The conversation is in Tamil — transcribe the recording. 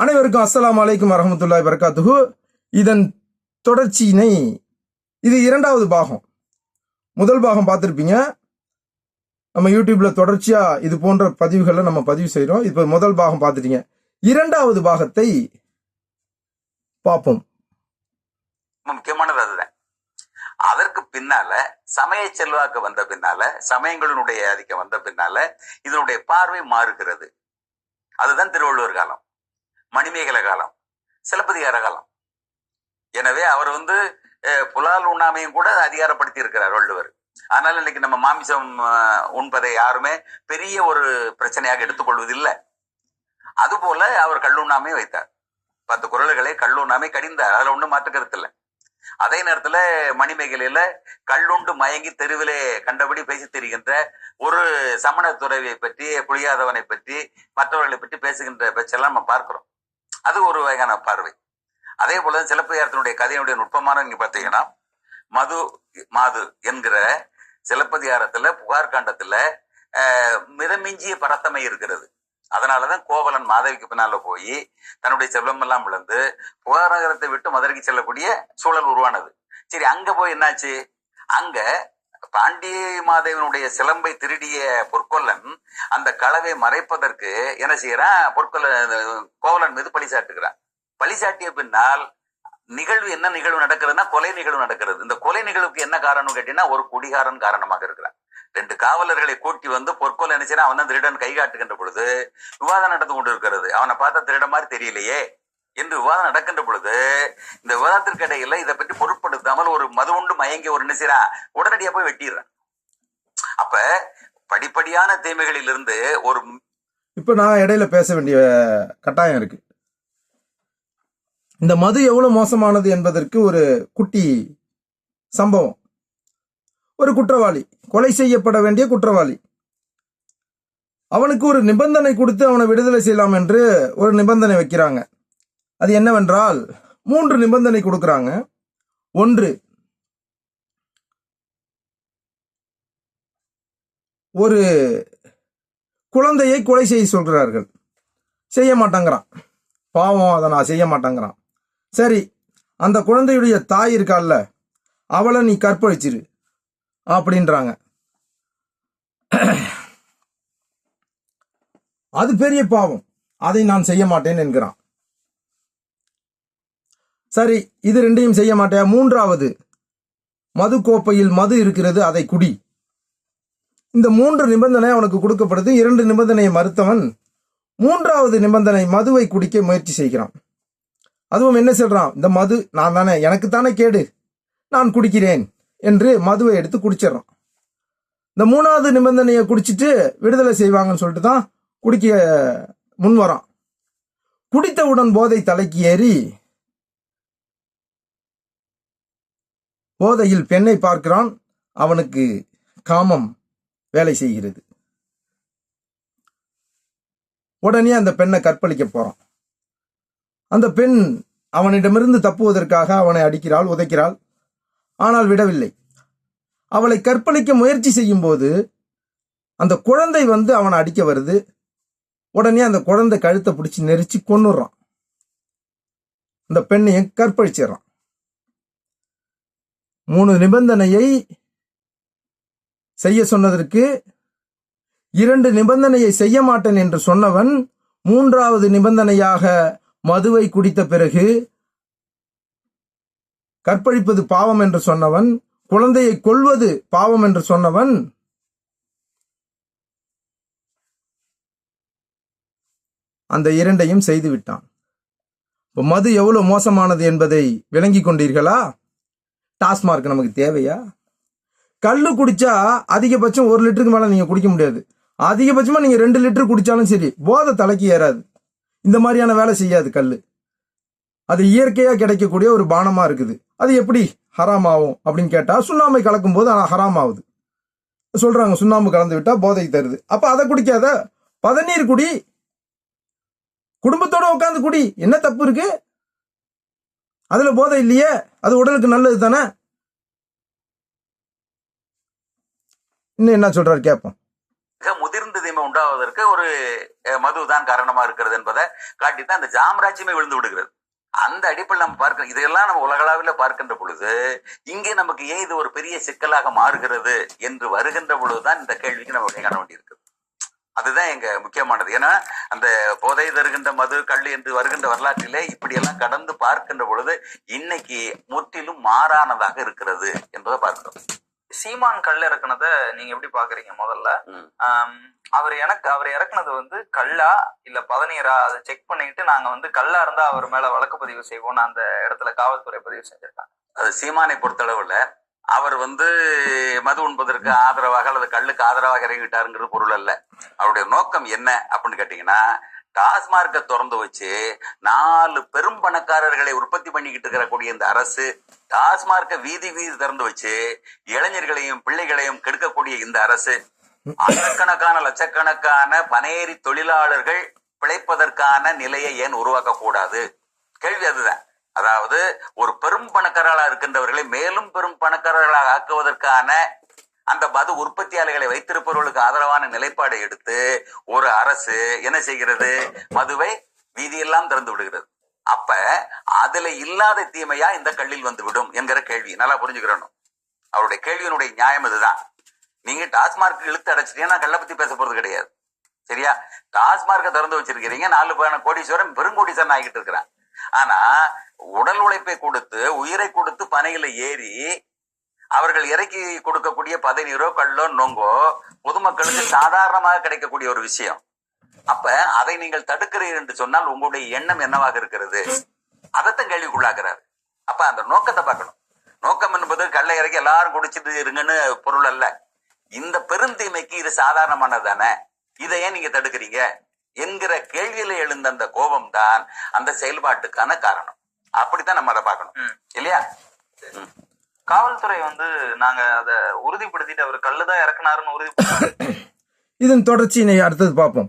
அனைவருக்கும் அஸ்ஸலாமு அலைக்கும் வரஹ்மத்துல்லாஹி வபரகாத்துஹு. இதன் தொடர்ச்சியினை, இது இரண்டாவது பாகம். முதல் பாகம் பார்த்துருப்பீங்க. நம்ம யூடியூப்ல தொடர்ச்சியா இது போன்ற பதிவுகளை நம்ம பதிவு செய்யறோம். இப்ப முதல் பாகம் பார்த்துட்டீங்க. இரண்டாவது பாகத்தை பார்ப்போம். முக்கியமானது அதுதான். அதற்கு பின்னால சமய செல்வாக்கு வந்த பின்னால, சமயங்களினுடைய ஆதிக்கம் வந்த பின்னால இதனுடைய பார்வை மாறுகிறது. அதுதான் திருவள்ளுவர் காலம், மணிமேகலை காலம், சிலப்பதிகார காலம். எனவே அவர் புலால் உண்ணாமையும் கூட அதிகாரப்படுத்தி இருக்கிறார் வள்ளுவர். அதனால இன்னைக்கு நம்ம மாமிசம் உண்பதை யாருமே பெரிய ஒரு பிரச்சனையாக எடுத்துக்கொள்வதில்லை. அதுபோல அவர் கல்லுண்ணாமை வைத்தார். 10 குறள்களை கல்லுண்ணாமை கடிந்தார். அதுல ஒன்றும் மாற்று கருத்து இல்லை. அதே நேரத்துல மணிமேகலையில கல்லுண்டு மயங்கி தெருவிலே கண்டபடி பேசி தெரிகின்ற ஒரு சமண துறவியை பற்றி, புளியாதவனை பற்றி, மற்றவர்களை பற்றி பேசுகின்ற பேச்செல்லாம் நம்ம பார்க்கிறோம். அது ஒரு வகையான பார்வை. அதே போல சிலப்பதிகாரத்தினுடைய கதையினுடைய நுட்பமான நீங்க பார்த்தீங்கன்னா, மாது என்கிற சிலப்பதிகாரத்துல புகார் காண்டத்துல மிதமிஞ்சிய பரத்தமை இருக்கிறது. அதனாலதான் கோவலன் மாதவிக்கு பின்னால போய் தன்னுடைய செல்வமெல்லாம் இழந்து புகார் நகரத்தை விட்டு மதுரைக்கு செல்லக்கூடிய சூழல் உருவானது. சரி, அங்க போய் என்னாச்சு? அங்க பாண்டிய மாதேவனுடைய சிலம்பை திருடிய பொற்கொல்லன் அந்த களவை மறைப்பதற்கு என்ன செய்யறான்? கோவலன் மீது பழி சாட்டுகிறான். பழி சாட்டிய பின்னால் நிகழ்வு என்ன நிகழ்வு நடக்கிறதுனா, கொலை நிகழ்வு நடக்கிறது. இந்த கொலை நிகழ்வுக்கு என்ன காரணம் கேட்டீங்கன்னா, ஒரு குடிகாரன் காரணமாக இருக்கிறான். 2 காவலர்களை கூட்டி பொற்கொலை நினைச்சா அவன் தான் திருடன் கை காட்டுகின்ற பொழுது விவாதம் நடந்து கொண்டு இருக்கிறது. அவனை பார்த்தா திருட மாதிரி தெரியலையே என்று விவாதம் நடக்கின்ற பொழுது, இந்த விவாதத்திற்கு இடையில இதை பற்றி பொருட்படுத்தாமல் ஒரு மது உண்டு மயங்கி ஒரு நினைச்சா உடனடியா போய் வெட்டிடுறான். அப்ப படிப்படியான தீமைகளில் இருந்து ஒரு இப்ப நான் இடையில பேச வேண்டிய கட்டாயம் இருக்கு. இந்த மது எவ்வளவு மோசமானது என்பதற்கு ஒரு குட்டி சம்பவம். ஒரு குற்றவாளி, கொலை செய்யப்பட வேண்டிய குற்றவாளி, அவனுக்கு ஒரு நிபந்தனை கொடுத்து அவனை விடுதலை செய்யலாம் என்று ஒரு நிபந்தனை வைக்கிறாங்க. அது என்னவென்றால் 3 நிபந்தனை கொடுக்கறாங்க. 1, ஒரு குழந்தையை கொலை செய்ய சொல்கிறார்கள். செய்ய மாட்டாங்கிறான். பாவம், அதை நான் செய்ய மாட்டாங்கிறான். சரி, அந்த குழந்தையுடைய தாய் இருக்கால்ல, அவளை நீ கற்பழிச்சிரு அப்படின்றாங்க. அது பெரிய பாவம், அதை நான் செய்ய மாட்டேன் என்கிறான். சரி, இது 2ஐயும் செய்ய மாட்டேன். 3வது, மது கோப்பையில் மது இருக்கிறது, அதை குடி. இந்த 3 நிபந்தனை அவனுக்கு கொடுக்கப்படுது. 2 நிபந்தனையை மறுத்தவன் 3வது நிபந்தனை மதுவை குடிக்க முயற்சி செய்கிறான். அதுவும் என்ன சொல்றான்? இந்த மது நான் தானே, எனக்கு தானே கேடு, நான் குடிக்கிறேன் என்று மதுவை எடுத்து குடிச்சிடறான். இந்த 3வது நிபந்தனையை குடிச்சிட்டு விடுதலை செய்வாங்கன்னு சொல்லிட்டு தான் குடிக்க முன் வரான். குடித்தவுடன் போதை தலைக்கு ஏறி போதையில் பெண்ணை பார்க்கிறான். அவனுக்கு காமம் வேலை செய்கிறது. உடனே அந்த பெண்ணை கற்பழிக்க போறான். அந்த பெண் அவனிடமிருந்து தப்புவதற்காக அவனை அடிக்கிறாள், உதைக்கிறாள். ஆனால் விடவில்லை. அவளை கற்பழிக்க முயற்சி செய்யும் போது அந்த குழந்தை அவனை அடிக்க வருது. உடனே அந்த குழந்தை கழுத்தை பிடிச்சி நெரிச்சு கொன்னுறான். அந்த பெண்ணையும் கற்பழிச்சிடறான். 3 நிபந்தனையை செய்ய சொன்னதற்கு 2 நிபந்தனையை செய்ய மாட்டேன் என்று சொன்னவன் 3வது நிபந்தனையாக மதுவை குடித்த பிறகு கற்பழிப்பது பாவம் என்று சொன்னவன், குழந்தையை கொல்வது பாவம் என்று சொன்னவன் அந்த 2ஐயும் செய்து விட்டான். மது எவ்வளவு மோசமானது என்பதை விளங்கி கொண்டீர்களா? டாஸ்மார்க் நமக்கு தேவையா? கல்லு குடிச்சா அதிகபட்சம் 1 லிட்டருக்கு மேல நீங்க குடிக்க முடியாது. அதிகபட்சமா நீங்க 2 லிட்டர் குடிச்சாலும் சரி, போதை தலைக்கு ஏறாது. இந்த மாதிரியான வேலை செய்யாது கல்லு. அது இயற்கையா கிடைக்கக்கூடிய ஒரு பானமா இருக்குது. அது எப்படி ஹராம் ஆகும் அப்படின்னு கேட்டா, சுண்ணாம்பை கலக்கும் போது ஹராம் ஆகுது சொல்றாங்க. சுண்ணாம்பு கலந்து விட்டா போதை தருது. அப்ப அதை குடிக்காத, பதநீர் குடி, குடும்பத்தோட உட்காந்து குடி. என்ன தப்பு இருக்கு? அதுல போதை இல்லையே, அது உடலுக்கு நல்லது தானே. இன்னும் என்ன சொல்றாரு கேட்போம். முதிர்ந்ததை தீமை உண்டாவதற்கு ஒரு மதுதான் காரணமா இருக்கிறது என்பதை காட்டித்தான் அந்த சாம்ராஜ்யமே விழுந்து விடுகிறது. அந்த அடிப்படையில் நம்ம பார்க்கிறோம். இதையெல்லாம் நம்ம உலகளவில் பார்க்கின்ற பொழுது இங்கே நமக்கு ஏன் இது ஒரு பெரிய சிக்கலாக மாறுகிறது என்று வருகின்ற பொழுதுதான் இந்த கேள்விக்கு நம்ம விடை காண வேண்டியிருக்கு. அதுதான் எங்க முக்கியமானது. ஏன்னா அந்த போதை தருகின்ற மது கள்ளு என்று வருகின்ற வரலாற்றிலே இப்படியெல்லாம் கடந்து பார்க்கின்ற பொழுது இன்னைக்கு முற்றிலும் மாறானதாக இருக்கிறது என்பதை பார்க்கிறோம். சீமான் கல் இறக்குனத நீங்க எப்படி பாக்குறீங்க? முதல்ல அவர் இறக்குனது வந்து கல்லா இல்ல பதநீரா அதை செக் பண்ணிட்டு நாங்க கல்லா இருந்தா அவர் மேல வழக்கு பதிவு செய்வோம்னு அந்த இடத்துல காவல்துறை பதிவு செஞ்சிருக்காங்க. அது சீமானை பொறுத்தளவுல அவர் மது உண்பதற்கு ஆதரவாக அல்லது கல்லுக்கு ஆதரவாக இறங்கிட்டாருங்கிறது பொருள் அல்ல. அவருடைய நோக்கம் என்ன அப்படின்னு கேட்டீங்கன்னா, டாஸ்மார்க்கை திறந்து வச்சு 4 பெரும் பணக்காரர்களை உற்பத்தி பண்ணிக்கிட்டு இருக்கக்கூடிய இந்த அரசு டாஸ்மார்க்கை வீதி திறந்து வச்சு இளைஞர்களையும் பிள்ளைகளையும் கெடுக்கக்கூடிய இந்த அரசு ஆயிரக்கணக்கான லட்சக்கணக்கான பனையேறி தொழிலாளர்கள் பிழைப்பதற்கான நிலையை ஏன் உருவாக்க கூடாது? கேள்வி அதுதான். அதாவது ஒரு பெரும் பணக்காரர்களாக இருக்கின்றவர்களை மேலும் பெரும் பணக்காரர்களாக ஆக்குவதற்கான அந்த மது உற்பத்தியாளர்களை வைத்திருப்பவர்களுக்கு ஆதரவான நிலைப்பாடை எடுத்து ஒரு அரசு என்ன செய்கிறது? மதுவை வீதியெல்லாம் திறந்து விடுகிறது. அப்ப அதுல இல்லாத தீமையா இந்த கல்லில் வந்து விடும் என்கிற கேள்வி நல்லா புரிஞ்சுக்கிறணும். அவருடைய கேள்வியினுடைய நியாயம் இதுதான். நீங்க டாஸ்மார்க் இழுத்து அடைச்சிட்டீங்கன்னா கல்லை பத்தி பேச போறது கிடையாது. சரியா? டாஸ்மார்க்கை திறந்து வச்சிருக்கிறீங்க, 4 கோடீஸ்வரன் பெருங்கோடீஸ்வரன் ஆகிட்டு இருக்கிறான். ஆனா உடல் உழைப்பை கொடுத்து உயிரை கொடுத்து பனையில ஏறி அவர்கள் இறக்கி கொடுக்கக்கூடிய பதநீரோ கல்லோ நொங்கோ பொதுமக்களுக்கு சாதாரணமாக கிடைக்கக்கூடிய ஒரு விஷயம். அப்ப அதை நீங்கள் தடுக்கிறீர்கள் என்று சொன்னால் உங்களுடைய எண்ணம் என்னவாக இருக்கிறது? அதைத்தான் கேள்விக்குள்ளாக்குறாரு. அப்ப அந்த நோக்கத்தை பார்க்கணும். நோக்கம் என்பது கல்லை இறக்கி எல்லாரும் குடிச்சிட்டு இருங்கன்னு பொருள் அல்ல. இந்த பெருந்தீமைக்கு இது சாதாரணமானது தானே, இதை ஏன் நீங்க தடுக்கிறீங்க என்கிற கேள்வியில எழுந்த அந்த கோபம் தான் அந்த செயல்பாட்டுக்கான காரணம். அப்படித்தான் நம்ம அதை பார்க்கணும் இல்லையா? காவல்துறை நாங்க அதை உறுதிப்படுத்திட்டு அவர் கல்லுதான் இறக்குனாருன்னு உறுதிப்படுத்த இதன் தொடர்ச்சியினை அடுத்தது பார்ப்போம்.